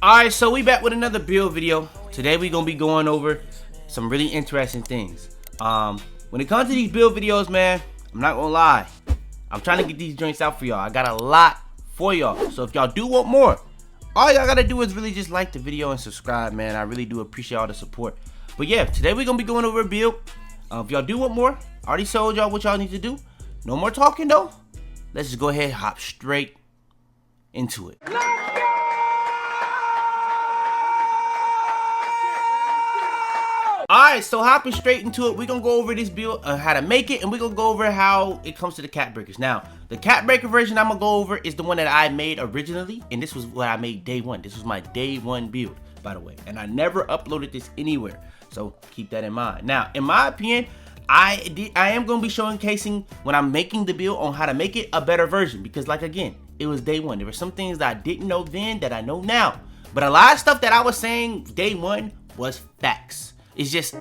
Alright, so we back with another build video. Today we gonna be going over some really interesting things. When it comes to these build videos, man, I'm not gonna lie, I'm trying to get these joints out for y'all. I got a lot for y'all, so if y'all do want more, all y'all gotta do is really just like the video and subscribe, man. I really do appreciate all the support. But yeah, today we're gonna be going over a build. If y'all do want more, I already told y'all what y'all need to do. No more talking though. Let's just go ahead and hop straight into it. Alright, so hopping straight into it, we're gonna go over this build, how to make it, and we're gonna go over how it comes to the cap breakers. Now, the cap breaker version I'm gonna go over is the one that I made originally, and this was what I made day one. This was my day one build, by the way, and I never uploaded this anywhere, so keep that in mind. Now, in my opinion, I am gonna be showcasing when I'm making the build on how to make it a better version, because like again, it was day one. There were some things that I didn't know then that I know now, but a lot of stuff that I was saying day one was facts. It's just,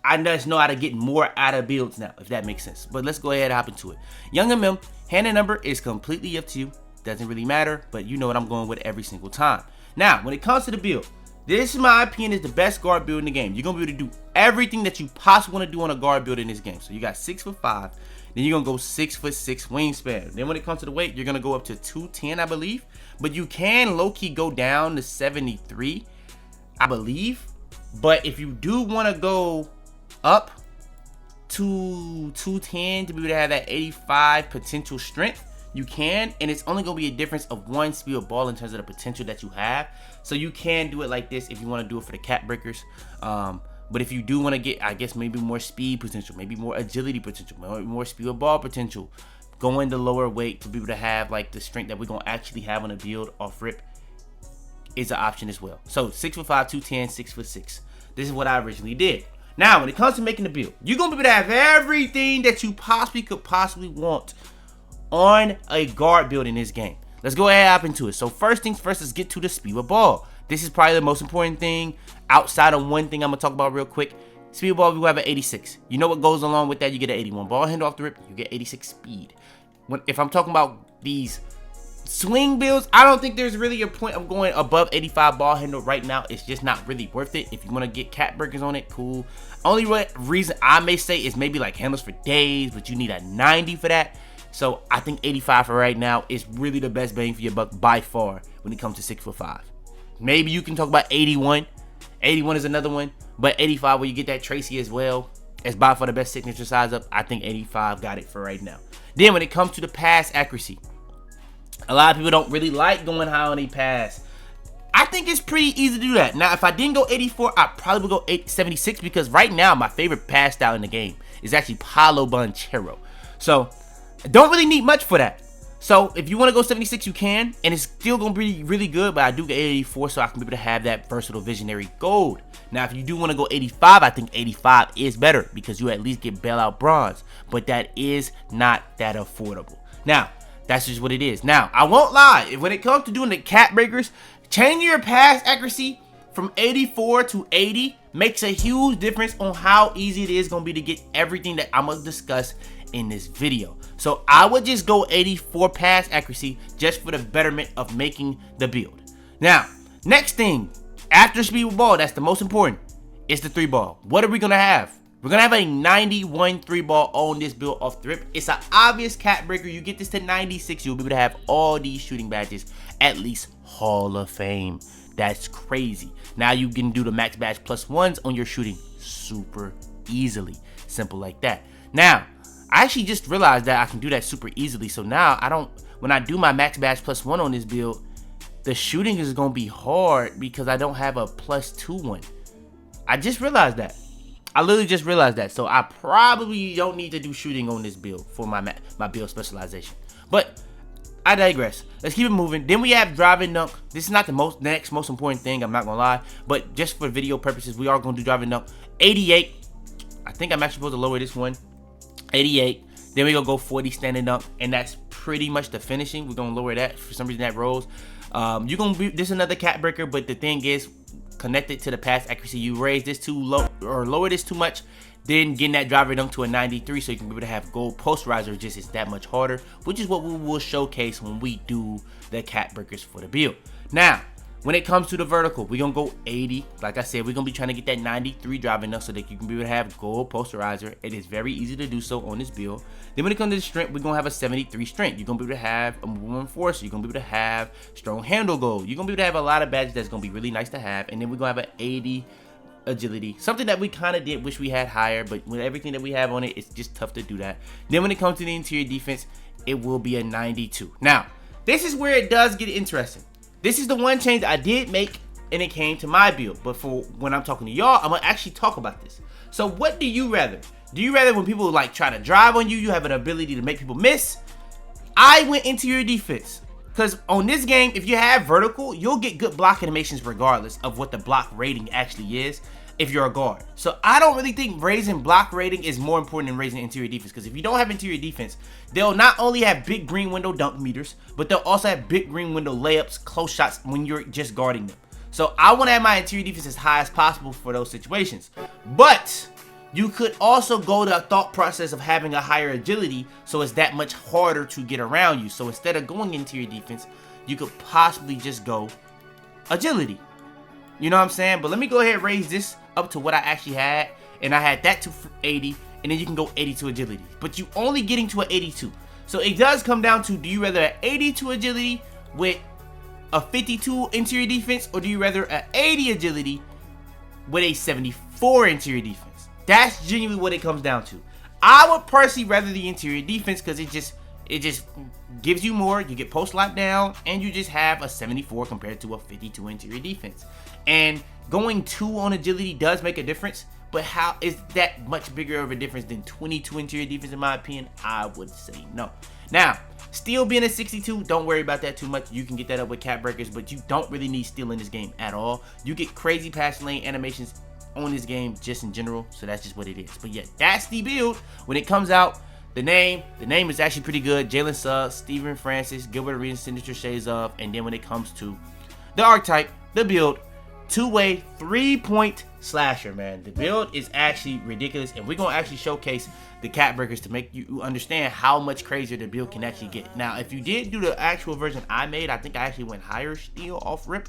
I just know how to get more out of builds now, if that makes sense. But let's go ahead and hop into it. Young and Mim, hand and number is completely up to you. Doesn't really matter, but you know what I'm going with every single time. Now, when it comes to the build, this, in my opinion, is the best guard build in the game. You're going to be able to do everything that you possibly want to do on a guard build in this game. So you got 6'5", then you're going to go 6'6" wingspan. Then when it comes to the weight, you're going to go up to 210, I believe. But you can low-key go down to 73, I believe. But if you do want to go up to 210 to be able to have that 85 potential strength, you can, and it's only going to be a difference of 1 speed of ball in terms of the potential that you have. So you can do it like this if you want to do it for the cap breakers. But if you do want to get, I guess, maybe more speed potential, maybe more agility potential, more speed of ball potential, go into lower weight to be able to have like the strength that we're going to actually have on a build off rip, is an option as well. So 6'5", 210, 6'6". This is what I originally did. Now, when it comes to making the build, you're gonna be able to have everything that you could possibly want on a guard build in this game. Let's go ahead and hop into it. So first things first, let's get to the speed of ball. This is probably the most important thing outside of one thing I'm gonna talk about real quick. Speed of ball, we have an 86. You know what goes along with that? You get an 81 ball handle off the rip. You get 86 speed. If I'm talking about these swing builds, I don't think there's really a point of going above 85 ball handle right now. It's just not really worth it. If you want to get cap breakers on it, cool. Only reason I may say is maybe like handles for days, but you need a 90 for that. So I think 85 for right now is really the best bang for your buck by far when it comes to 6'5". Maybe you can talk about 81. 81 is another one, but 85 where you get that Tracy as well, is by far the best signature size up. I think 85 got it for right now. Then when it comes to the pass accuracy, a lot of people don't really like going high on a pass. I think it's pretty easy to do that. Now, if I didn't go 84, I'd probably would go 76 because right now, my favorite pass style in the game is actually Paulo Banchero. So, I don't really need much for that. So, if you want to go 76, you can. And it's still going to be really good, but I do get 84 so I can be able to have that versatile visionary gold. Now, if you do want to go 85, I think 85 is better because you at least get bailout bronze. But that is not that affordable. Now, that's just what it is. Now, I won't lie. When it comes to doing the cap breakers, changing your pass accuracy from 84 to 80 makes a huge difference on how easy it is going to be to get everything that I'm going to discuss in this video. So I would just go 84 pass accuracy just for the betterment of making the build. Now, next thing, after speed with ball, that's the most important, is the 3-ball. What are we going to have? We're going to have a 91 3-ball on this build off the rip. It's an obvious cap breaker. You get this to 96, you'll be able to have all these shooting badges, at least Hall of Fame. That's crazy. Now you can do the max badge plus ones on your shooting super easily. Simple like that. Now, I actually just realized that I can do that super easily. So now when I do my max badge plus one on this build, the shooting is going to be hard because I don't have a plus 2 one. I just realized that. I literally just realized that. So I probably don't need to do shooting on this build for my build specialization. But I digress. Let's keep it moving. Then we have driving dunk. This is not the next most important thing, I'm not going to lie. But just for video purposes, we are going to do driving dunk. 88. I think I'm actually supposed to lower this one. 88. Then we're going to go 40 standing dunk. And that's pretty much the finishing. We're going to lower that. For some reason, that rolls. You're going to be, this is another cap breaker. But the thing is, connected to the pass accuracy, you raise this too low or lower this too much, Then getting that driver dunk to a 93 so you can be able to have gold posterizer just is that much harder, which is what we will showcase when we do the cat breakers for the build. Now, when it comes to the vertical, we're going to go 80. Like I said, we're going to be trying to get that 93 driving dunk so that you can be able to have gold posterizer. It is very easy to do so on this build. Then when it comes to the strength, we're going to have a 73 strength. You're going to be able to have a movement enforcer. You're going to be able to have strong handle gold. You're going to be able to have a lot of badges that's going to be really nice to have. And then we're going to have an 80 agility, something that we kind of did wish we had higher, but with everything that we have on it, it's just tough to do that. Then when it comes to the interior defense, it will be a 92. Now, this is where it does get interesting. This is the one change I did make, and it came to my build. But for when I'm talking to y'all, I'm gonna actually talk about this. So what do you rather? Do you rather when people like try to drive on you, you have an ability to make people miss? I went interior defense. Because on this game, if you have vertical, you'll get good block animations regardless of what the block rating actually is if you're a guard. So I don't really think raising block rating is more important than raising interior defense. Because if you don't have interior defense, they'll not only have big green window dunk meters, but they'll also have big green window layups, close shots when you're just guarding them. So I want to have my interior defense as high as possible for those situations. But you could also go the thought process of having a higher agility, so it's that much harder to get around you. So instead of going interior defense, you could possibly just go agility. You know what I'm saying? But let me go ahead and raise this up to what I actually had. And I had that to 80, and then you can go 82 agility. But you only getting to an 82. So it does come down to, do you rather an 82 agility with a 52 interior defense, or do you rather an 80 agility with a 74 interior defense? That's genuinely what it comes down to. I would personally rather the interior defense because it just gives you more. You get post locked down, and you just have a 74 compared to a 52 interior defense. And going 2 on agility does make a difference, but how is that much bigger of a difference than 22 interior defense in my opinion? I would say no. Now, steel being a 62, don't worry about that too much. You can get that up with cat breakers, but you don't really need steel in this game at all. You get crazy passing lane animations on this game just in general, so that's just what it is. But yeah, that's the build. When it comes out, the name is actually pretty good. Jalen Suggs, Steven Francis, Gilbert Arenas, Signature Shades of. And then when it comes to the archetype, the build, 2-way 3-point slasher, man. The build is actually ridiculous, and we're gonna actually showcase the cat breakers to make you understand how much crazier the build can actually get. Now, if you did do the actual version I made, I think I actually went higher steel off rip,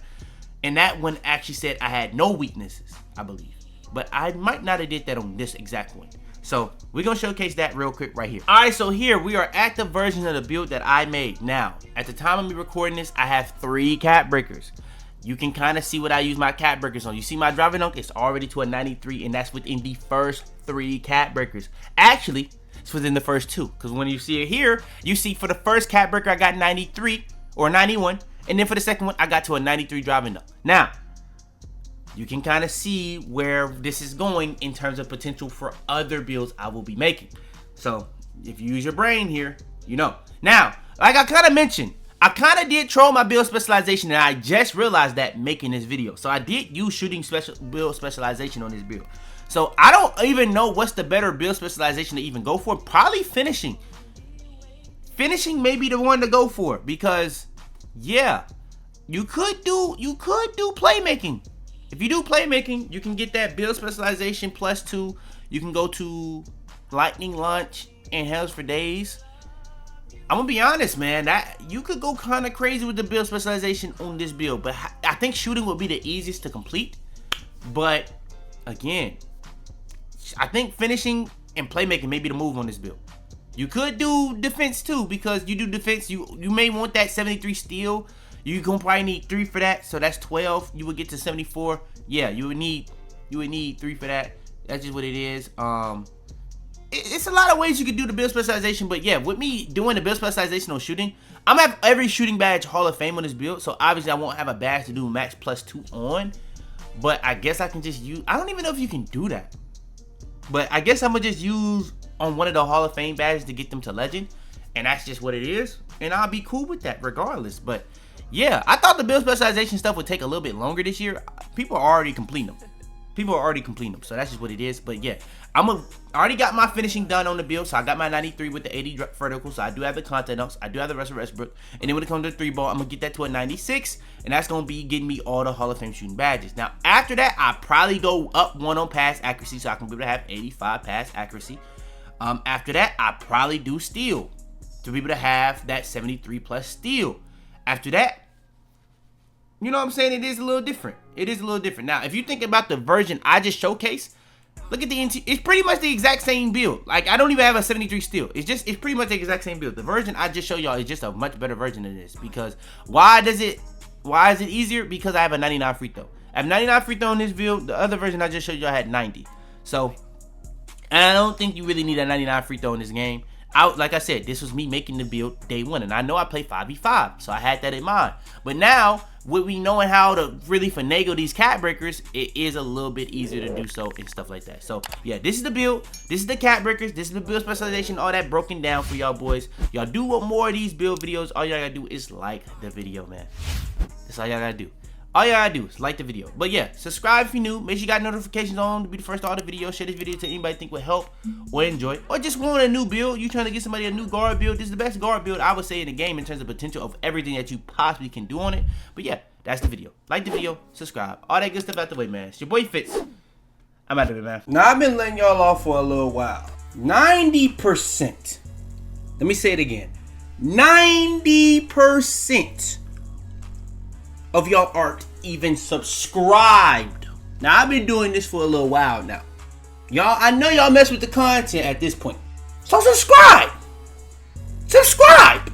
and that one actually said I had no weaknesses, I believe. But I might not have did that on this exact one. So we're gonna showcase that real quick right here. All right, so here we are at the version of the build that I made. Now, at the time of me recording this, I have 3 cat breakers. You can kind of see what I use my cat breakers on. You see my driving dunk, it's already to a 93, and that's within the first 3 cat breakers. Actually, it's within the first 2, because when you see it here, you see for the first cat breaker, I got 93 or 91, and then for the second one, I got to a 93 driving dunk. Now, you can kind of see where this is going in terms of potential for other builds I will be making. So if you use your brain here, you know. Now, like I kind of mentioned, I kind of did troll my build specialization, and I just realized that making this video. So I did use shooting build specialization on this build. So I don't even know what's the better build specialization to even go for. Probably finishing. Finishing may be the one to go for, because yeah, you could do playmaking. If you do playmaking, you can get that build specialization +2. You can go to lightning launch and hells for days. I'm gonna be honest, man, that you could go kind of crazy with the build specialization on this build, but I think shooting would be the easiest to complete. But again, I think finishing and playmaking may be the move on this build. You could do defense too, because you do defense, you may want that 73 steel. You gonna probably need 3 for that, so that's 12. You would get to 74. Yeah, you would need 3 for that. That's just what it is. It's a lot of ways you could do the build specialization, but yeah, with me doing the build specialization on shooting, I'm gonna have every shooting badge Hall of Fame on this build, so obviously I won't have a badge to do max +2 on, but I guess I can just use, I don't even know if you can do that, but I guess I'm gonna just use on one of the Hall of Fame badges to get them to legend, and that's just what it is, and I'll be cool with that regardless. But yeah, I thought the build specialization stuff would take a little bit longer this year. People are already completing them. people are already completing them, so that's just what it is. But yeah, I already got my finishing done on the build, so I got my 93 with the 80 vertical, so I do have the content ups, I do have the rest of Westbrook, and then when it comes to the 3-ball, I'm gonna get that to a 96, and that's gonna be getting me all the Hall of Fame shooting badges. Now after that, I probably go up 1 on pass accuracy, so I can be able to have 85 pass accuracy. After that, I probably do steal to be able to have that 73 plus steal. After that, you know what I'm saying? It is a little different. It is a little different. Now, if you think about the version I just showcased, look at it's pretty much the exact same build. Like, I don't even have a 73 steal. It's pretty much the exact same build. The version I just showed y'all is just a much better version of this. Because why is it easier? Because I have a 99 free throw. I have 99 free throw in this build. The other version I just showed y'all had 90. So, and I don't think you really need a 99 free throw in this game. Like I said, this was me making the build day 1, and I know I play 5v5, so I had that in mind. But now, with me knowing how to really finagle these cat breakers, it is a little bit easier to do so and stuff like that. So yeah, this is the build, this is the cat breakers, this is the build specialization, all that broken down for y'all boys. Y'all do want more of these build videos, all y'all gotta do is like the video, man. That's all y'all gotta do. All y'all gotta do is like the video. But yeah, subscribe if you're new. Make sure you got notifications on to be the first to all the videos. Share this video to anybody think would help or enjoy. Or just want a new build. You trying to get somebody a new guard build. This is the best guard build I would say in the game in terms of potential of everything that you possibly can do on it. But yeah, that's the video. Like the video, subscribe. All that good stuff out the way, man. It's your boy Fitz. I'm out of it, man. Now, I've been letting y'all off for a little while. 90%. Let me say it again. 90% of y'all aren't even subscribed. Now, I've been doing this for a little while now. Y'all, I know y'all mess with the content at this point. So subscribe. Subscribe.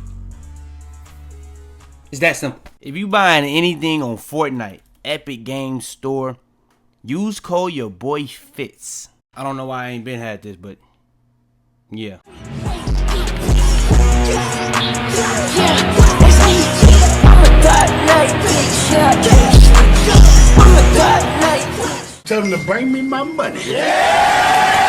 It's that simple. If you buying anything on Fortnite, Epic Games Store, use code YaboiFitz. I don't know why I ain't been had this, but yeah. Tell them to bring me my money. Yeah!